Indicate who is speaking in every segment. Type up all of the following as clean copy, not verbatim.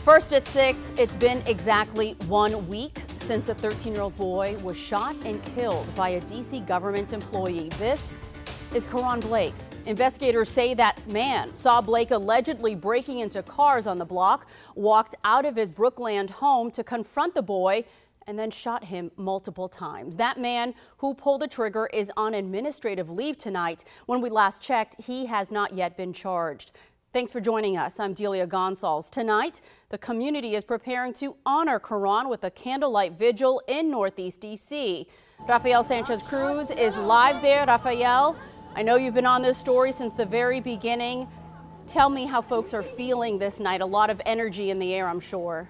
Speaker 1: First at 6, it's been exactly 1 week since a 13-year-old boy was shot and killed by a D.C. government employee. This is Karon Blake. Investigators say that man saw Blake allegedly breaking into cars on the block, walked out of his Brookland home to confront the boy, and then shot him multiple times. That man who pulled the trigger is on administrative leave tonight. When we last checked, he has not yet been charged. Thanks for joining us. I'm Delia Gonsalves. Tonight, the community is preparing to honor Karon with a candlelight vigil in Northeast D.C. Rafael Sanchez Cruz is live there. Rafael, I know you've been on this story since the very beginning. Tell me how folks are feeling this night. A lot of energy in the air, I'm sure.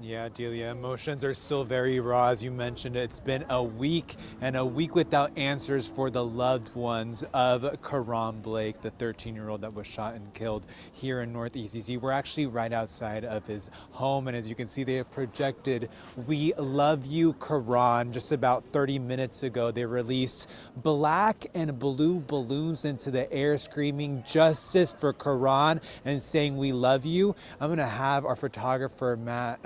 Speaker 2: Yeah, Delia, emotions are still very raw. As you mentioned, it's been a week and a week without answers for the loved ones of Karon Blake, the 13-year-old that was shot and killed here in Northeast D.C. We're actually right outside of his home, and as you can see, they have projected "We Love You, Karon." Just about 30 minutes ago, they released black and blue balloons into the air, screaming "Justice for Karon" and saying "We love you." I'm going to have our photographer, Matt,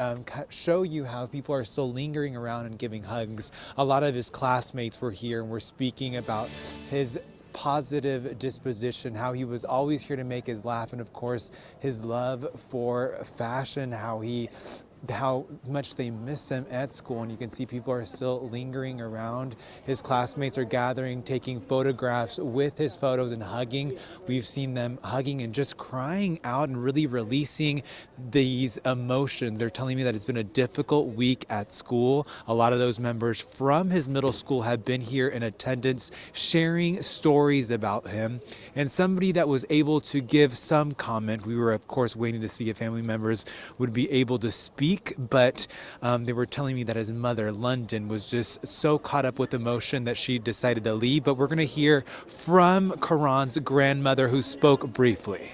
Speaker 2: show you how people are still lingering around and giving hugs. A lot of his classmates were here and were speaking about his positive disposition, how he was always here to make us laugh, and of course his love for fashion, how much they miss him at school. And you can see people are still lingering around. His classmates are gathering, taking photographs with his photos and hugging. We've seen them hugging and just crying out and really releasing these emotions. They're telling me that it's been a difficult week at school. A lot of those members from his middle school have been here in attendance, sharing stories about him. And somebody that was able to give some comment, we were of course waiting to see if family members would be able to speak, but they were telling me that his mother, London, was just so caught up with emotion that she decided to leave. But we're going to hear from Karon's grandmother, who spoke briefly.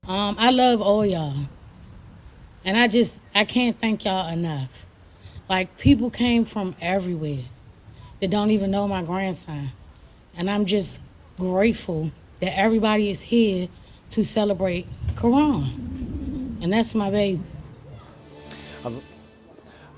Speaker 3: I love all y'all, and I can't thank y'all enough. Like, people came from everywhere that don't even know my grandson, and I'm just grateful that everybody is here to celebrate Karon, and that's my baby.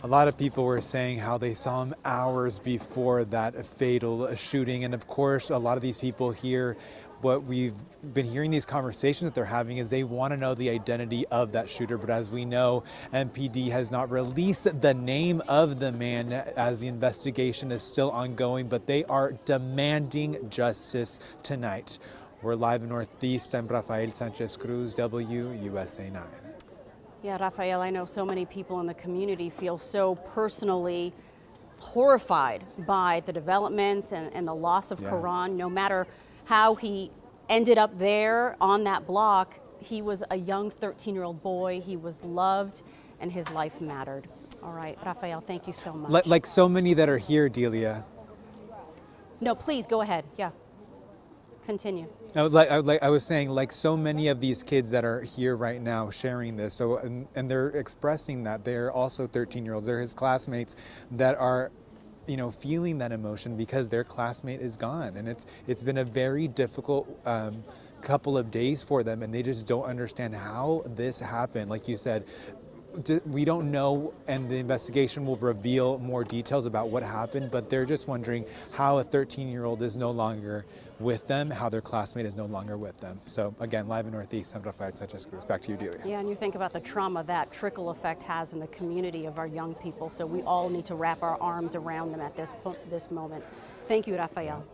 Speaker 2: A lot of people were saying how they saw him hours before that fatal shooting. And of course, a lot of these people here, what we've been hearing these conversations that they're having is they want to know the identity of that shooter. But as we know, MPD has not released the name of the man as the investigation is still ongoing, but they are demanding justice tonight. We're live in Northeast. I'm Rafael Sanchez Cruz, WUSA 9.
Speaker 1: Yeah, Rafael, I know so many people in the community feel so personally horrified by the developments and the loss of Karon. No matter how he ended up there on that block, he was a young 13-year-old boy. He was loved, and his life mattered. All right, Rafael, thank you so much.
Speaker 2: Like so many that are here, Delia.
Speaker 1: No, please go ahead. Yeah, continue.
Speaker 2: I was saying, like so many of these kids that are here right now sharing this, so and they're expressing that they're also 13-year-olds. They're his classmates that are, feeling that emotion because their classmate is gone, and it's been a very difficult couple of days for them, and they just don't understand how this happened. Like you said, we don't know, and the investigation will reveal more details about what happened, but they're just wondering how a 13-year-old is no longer with them, how their classmate is no longer with them. So again, live in Northeast, I'm Rafael Sanchez Cruz. Back to you, Delia.
Speaker 1: Yeah, and you think about the trauma that trickle effect has in the community of our young people, so we all need to wrap our arms around them at this moment. Thank you, Rafael.